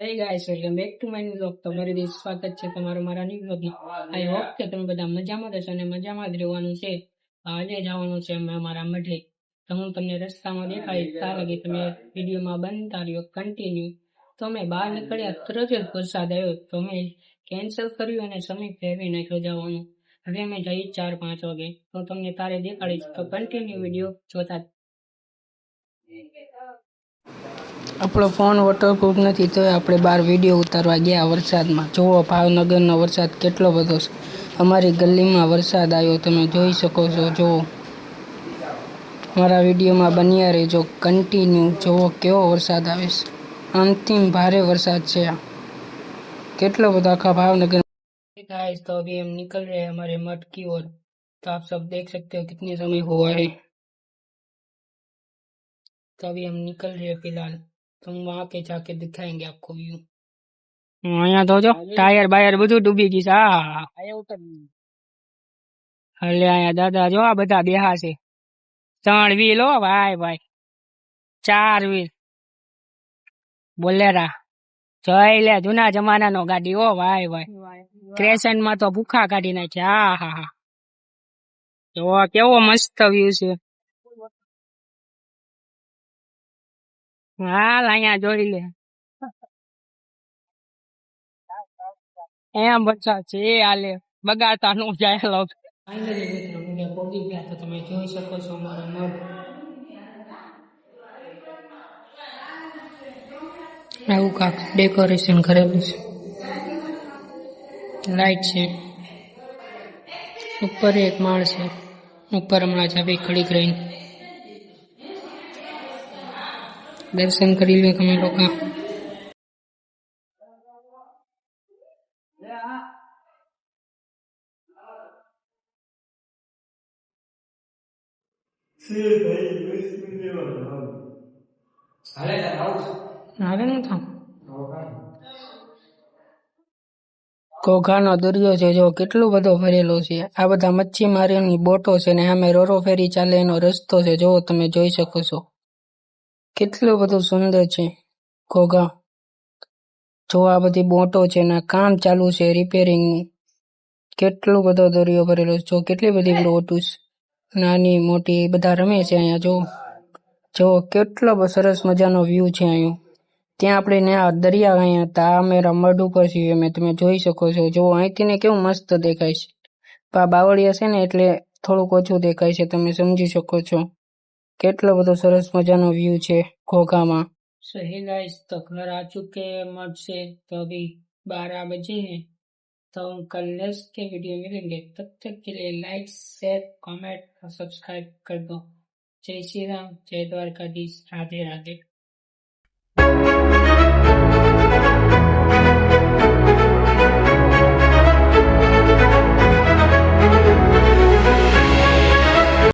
Hey guys, welcome back to my new vlog. તમારું દિલ સ્વાગત છે તમારું મારા new vlogમાં. I hope કે તમે બધા મજામાં રહેશો અને મજામાં જ રહેવાનું છે. આજે જવાનું છે અમે અમારા મઢે. તો હું તમને રસ્તામાં દેખાડીશ ત્યાં લગી તમે વિડીયોમાં બનતા રહ્યો કન્ટિન્યુ. તો અમે બહાર નીકળ્યા તરત જ વરસાદ આવ્યો તો અમે કેન્સલ કર્યું અને સમય ફેરવી નાખ્યો જવાનું. હવે અમે જઈએ 4-5 વાગે તો તમને તારે દેખાડીશ તો કન્ટિન્યુ વિડીયો જોતા. આપણો ફોન વોટરપ્રૂફ નથી તો આપણે બહાર વિડીયો ઉતારવા ગયા વરસાદમાં. જુઓ ભાવનગરનો વરસાદ કેટલો બધો છે. અમારી ગલીમાં વરસાદ આવ્યો તમે જોઈ શકો છો. જુઓ મારા વિડીયોમાં બન્યા રહેજો કન્ટિન્યુ. જુઓ કેવો વરસાદ આવે છે. અંતિમ ભારે વરસાદ છે આ. કેટલો બધો આખા भावनगर गाइस। तो अभी हम निकल रहे हैं हमारे मठ की ओर। तो आप सब देख सकते हो कितने समय हुआ है। तो अभी हम निकल रहे हैं फिलहाल। तो हम वहां पे जाके दिखाएंगे आपको व्यू। અહીંયા તો જો ટાયર બાયર બધું ડૂબી ગયું છે. હલે અહીંયા દાદા જો આ બધા બેહા છે. 3 વ્હીલ હો ભાઈ ભાઈ, 4 વ્હીલ બોલેરા. જોઈ લે જૂના જમાનાનો ગાડી હો ભાઈ ભાઈ. ક્રેસન્ટ માં તો ભૂખા કાઢી નાખ્યા. હા હા જો કેવો મસ્ત વ્યૂ છે. હાલ અહીંયા જોઈ લે એમ બચ્ચા છે હાલે બગાડતા નું જાય લોક. ફાઇનલી મિત્રો અમે પહોંચી ગયા તો તમે જોઈ શકો છો અમારો મઠ. આવું કાક ડેકોરેશન કરેલું છે. લાઈટ છે ઉપર એક માળ છે. ઉપર હમણાં જાવી ઘડીક રહીને દર્શન કરી લો તમે લોકો. ઘોઘાનો દરિયો છે જો કેટલો બધો ભરેલો છે. આ બધા મચ્છીમારીની બોટો છે ને સામે રોરો ફેરી ચાલે એનો રસ્તો છે. જો તમે જોઈ શકો છો કેટલું બધું સુંદર છે ઘોઘા. જો આ બધી બોટો છે ને કામ ચાલુ છે રિપેરિંગનું. કેટલો બધો દરિયો ભરેલો છે. જો કેટલી બધી બોટો છે નાની મોટી બધા રમે છે અહીંયા. જો કેટલો સરસ મજાનો વ્યૂ છે અહીંયા. ત્યાં આપણે દરિયા અહીંયા હતા. આ મેરા મઢ ઉપર છીએ અમે તમે જોઈ શકો છો. જો અહીંથી ને કેવું મસ્ત દેખાય છે. બાવળિયા છે ને એટલે થોડુંક ઓછું દેખાય છે. તમે સમજી શકો છો કેટલો બધો સરસ મજાનો વ્યૂ છે घोघाમાં. सही गाइस तो घर आ चुके हैं मठ से। तो अभी 12 बजे हैं। तो हम कल नेक्स्ट के वीडियो मिलेंगे। तब तक के लिए लाइक शेयर कमेंट और सब्सक्राइब कर दो। जय श्री राम, जय द्वारकाधीश, राधे राधे।